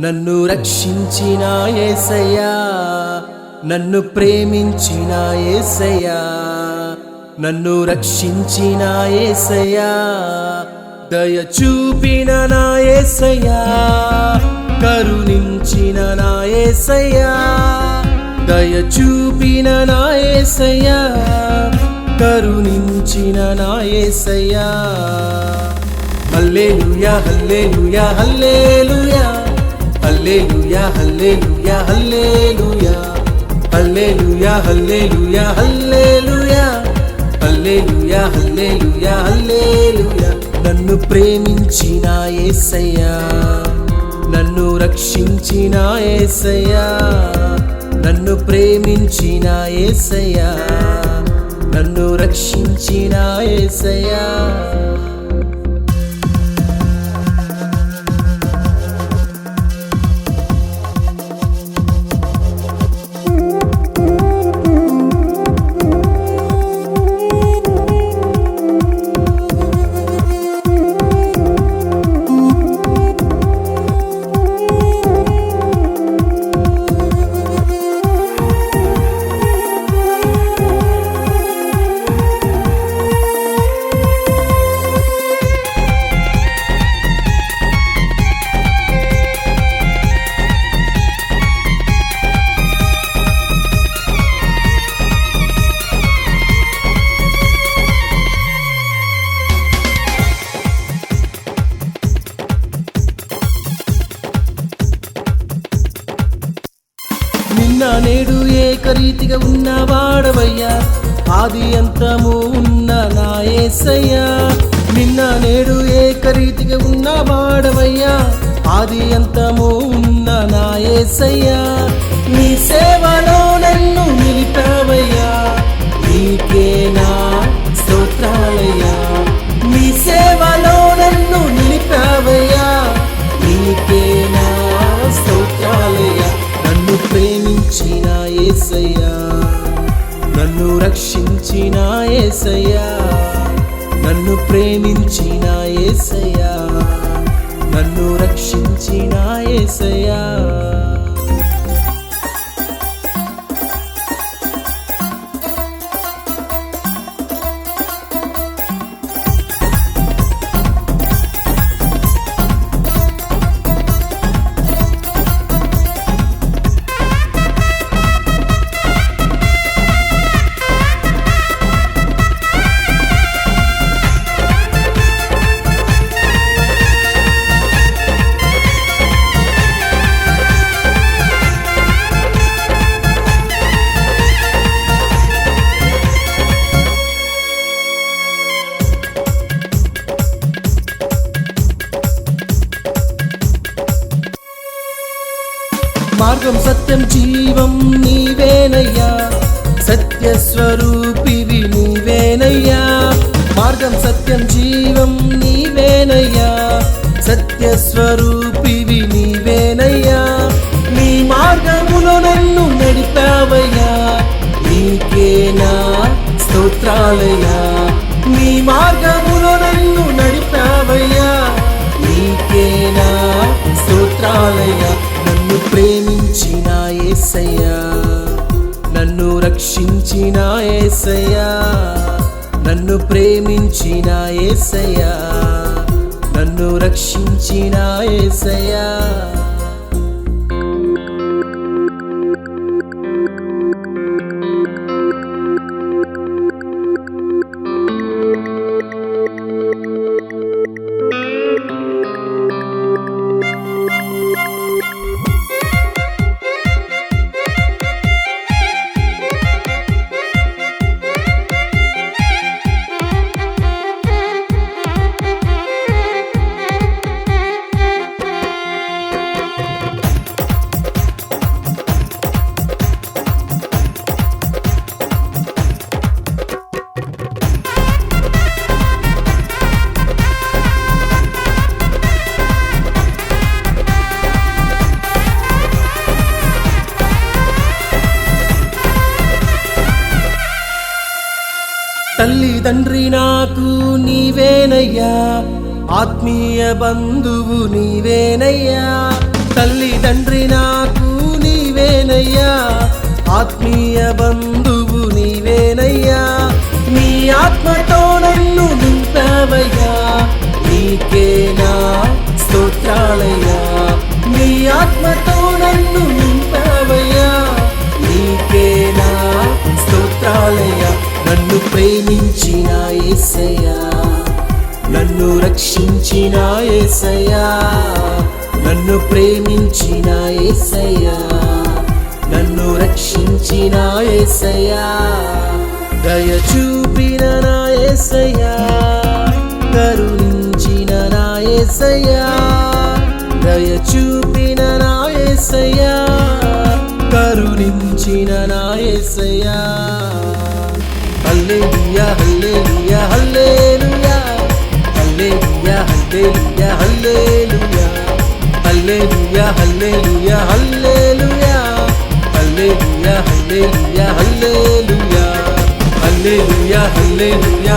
నన్ను రక్షించిన యేసయ్యా, నన్ను ప్రేమించిన యేసయ్యా, నన్ను రక్షించిన యేసయ్యా, దయ చూపిన నా యేసయ్యా, కరుణించిన నా యేసయ్యా, దయ చూపిన నా యేసయ్యా, కరుణించిన నా యేసయ్యా. హల్లెలూయా హల్లెలూయా హల్లెలూయా హల్లెలూయా హల్లెలూయా హల్లెలూయా హల్లెలూయా హల్లెలూయా హల్లెలూయా హల్లెలూయా హల్లెలూయా హల్లెలూయా. నన్ను ప్రేమించిన యేసయ్యా, నన్ను రక్షించిన యేసయ్యా, నన్ను ప్రేమించిన యేసయ్యా, నన్ను రక్షించిన యేసయ్యా. నిన్న నేడు ఏకరీతిగా ఉన్నవాడవయ్యా, ఆది అంతము ఉన్న నా యేసయ్యా. నిన్న నేడు ఏకరీతిగా ఉన్నవాడవయ్యా, ఆది అంతము ఉన్న నా యేసయ్యా. నీ సేవలో నన్ను నిలిపావయ్యా, నీకే నా స్తోత్రాలయ్యా. నీ సేవలో నన్ను నిలిపావయ్యా, నీకే నా స్తోత్రాలయ్యా. నన్ను ప్రేమించిన యేసయ్యా, నన్ను రక్షించిన యేసయ్యా, నన్ను ప్రేమించిన యేసయ్యా, నన్ను రక్షించిన యేసయ్యా. మార్గం సత్యం జీవం నీవేనయ్యా, సత్యస్వరూపివి నీవేనయ్యా. మార్గం సత్యం జీవం నీవేనయ్యా, సత్యస్వరూపివి నీవేనయ్యా. నీ మార్గములో నన్ను నడిపావయ్యా, నీకే నా స్తోత్రాలయ్యా. నీ మార్గములో నన్ను నడిపావయ్యా, నీకే నా స్తోత్రాలయ్యా. నన్ను ప్రేమించిన యేసయ్యా, నన్ను రక్షించిన యేసయ్యా, నన్ను ప్రేమించిన యేసయ్యా, నన్ను రక్షించిన యేసయ్యా. తల్లిదండ్రి నాకు నీవేనయ్యా, ఆత్మీయ బంధువు నీవేనయ్యా. తల్లిదండ్రి నాకు నీవేనయ్యా, ఆత్మీయ బంధువు నీవేనయ్యా, నీ ఆత్మతో నన్ను నింపావయ్యా, నీకే నా స్తోత్రాలయ్యా, నీ ఆత్మతో నన్ను నింపావయ్యా, నీకే నా స్తోత్రాలయ్యా. నన్ను ప్రేమించిన యేసయ్యా, నన్ను రక్షించిన యేసయ్యా, నన్ను ప్రేమించిన యేసయ్యా, నన్ను రక్షించిన యేసయ్యా, దయ చూపిన నా యేసయ్యా, కరుణించిన నా యేసయ్యా, దయ చూపిన నా యేసయ్యా, కరుణించిన నా యేసయ్యా. హల్లెలూయా హల్లెలూయా హల్లెలూయా హల్లెలూయా హల్లెలూయా హల్లెలూయా హల్లెలూయా హల్లెలూయా హల్లెలూయా హల్లెలూయా హల్లెలూయా హల్లెలూయా హల్లెలూయా హల్లెలూయా హల్లెలూయా